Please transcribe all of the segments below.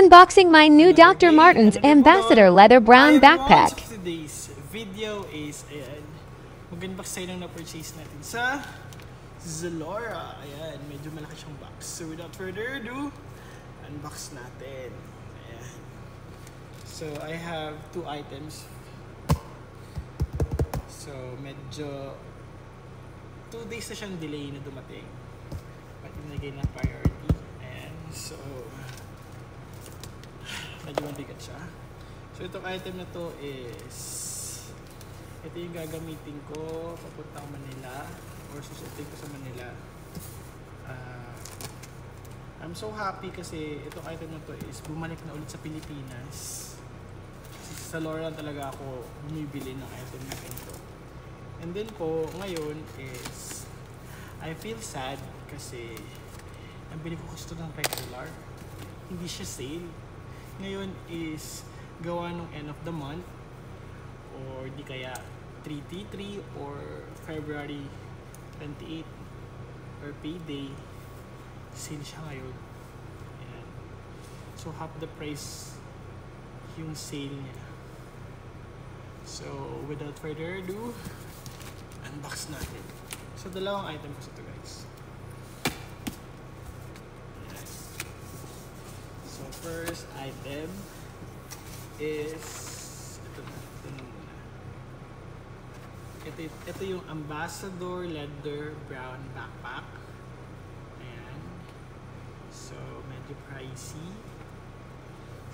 Unboxing my new Dr. Martens Ambassador Leather Brown Backpack. Today's video is, ayan, mag-unbox tayo ng na-purchase natin sa Zalora. Ayan, medyo malaki siyang box. So without further ado, unbox natin. Ayan. So I have two items. So medyo 2 days na siyang delay na dumating. But inagay na priority. Ayan, so medyo mabigat siya. So itong item na to is ito yung gagamitin ko papuntang Manila or susutin ko sa Manila. I'm so happy kasi itong item na to is bumalik na ulit sa Pilipinas. Kasi sa Zalora talaga ako bumibili ng item na ito. And then po ngayon is I feel sad kasi ang bili ko gusto ng regular, hindi siya sale. Ngayon is gawa nung end of the month or di kaya 3T3 or February 28 or payday, sale siya ngayon. Ayan. So half the price yung sale niya. So without further ado, unbox natin. So dalawang item ko sa ito, guys. So first item is ito na muna. Ito yung Ambassador Leather Brown Backpack. Ayan. So medyo pricey.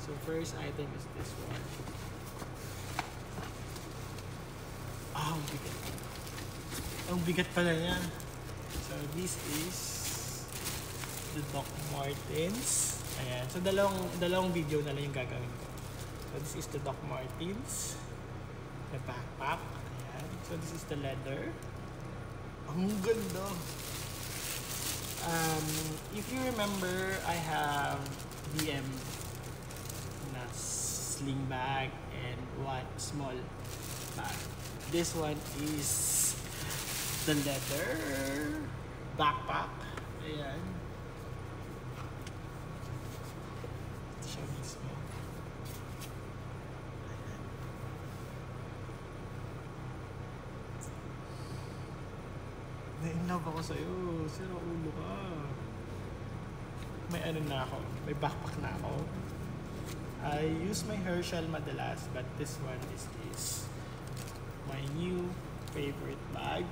So first item is this one. Ang bigat. Ang bigat pala niya. So this is the Doc Martens. Ayan. So dalawang video na lang yung gagawin ko. So this is the Doc Martens, the backpack. Ayan. So this is the leather. Ang ganda. If you remember, I have DM na sling bag and one small bag. This one is the leather backpack. Ayan. Siya mismo. Na-inlove ako sa'yo. Sira ulo ka. May ano na ako. May backpack na ako. I use my Herschel madalas, but this one is my new favorite bag.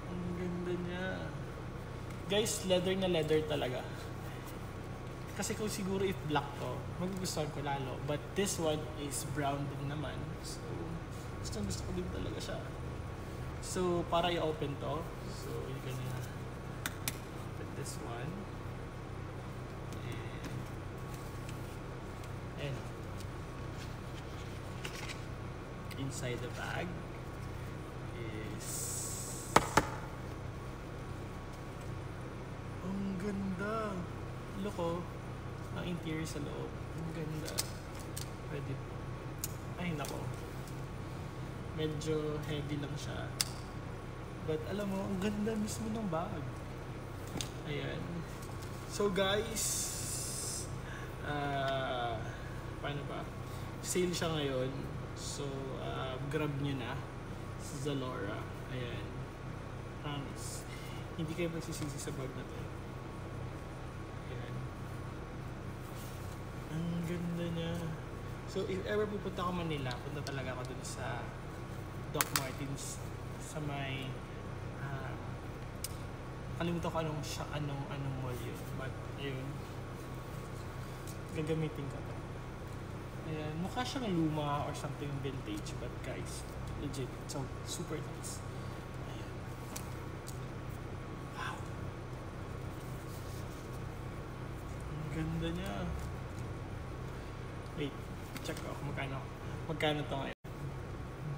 Ang ganda niya. Guys, leather na leather talaga. Kasi kung siguro if black to, magugustuhan ko lalo. But this one is brown din naman. So, gusto ko din talaga siya. So, para i-open to, so you're gonna open this one. And inside the bag is ang ganda. Look, oh. Ang interior sa loob. Ang ganda. Pwede. Ay, nako. Medyo heavy lang siya. But alam mo, ang ganda mismo ng bag. Ayan. So guys, paano ba? Sale siya ngayon. So, grab nyo na sa Zalora. Ayan. Promise. Hindi kayo magsisisi sa bag na to. Ang ganda niya. So, if ever pupunta ako Manila, punta talaga ako dun sa Doc Martens sa may kalimutan ko anong mall yun. But, ayun. Gagamitin ko to. Ayan. Mukha siyang luma or something vintage. But guys, legit. So, super nice. Ayan. Wow. Ang ganda niya. Wait, check ko magkano to ngayon.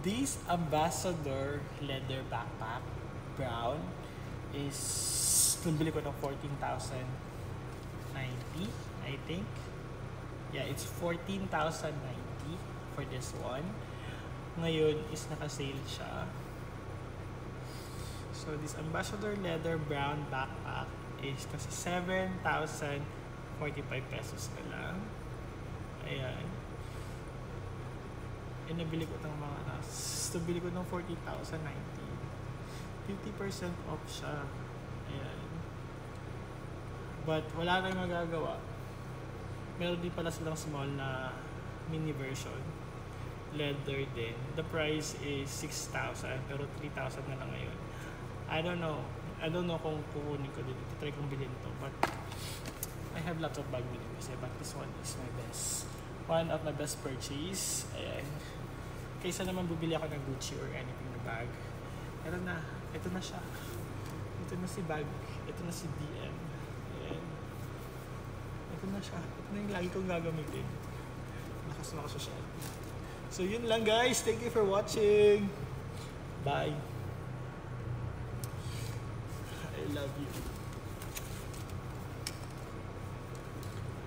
This Ambassador Leather Backpack Brown is nabili ko ng 14,090, I think. Yeah, it's 14,090 for this one. Ngayon is naka-sale siya. So this Ambassador Leather Brown Backpack is kasi 7,490 45 pesos na lang. Ayan. Eh, nabili ko ng mga nabili ko ng 40,090. 50% off siya. Ayan. But wala tayong magagawa. Meron din pala silang small na mini version. Leather din. The price is 6,000 pero 3,000 na lang ngayon. I don't know kung kukunin ko dito. Try kong bilhin to. But I have lots of bag bilhin kasi but this one is my best. One of my best purchase. Ayan. Kaysa naman bubili ako ng Gucci or anything na bag. Ito na. Ito na siya. Ito na si bag. Ito na si DM. Ayan. Ito na siya. Ito na yung lagi kong gagamitin. Lakas na ako sa shelf. So yun lang guys. Thank you for watching. Bye. I love you.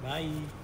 Bye.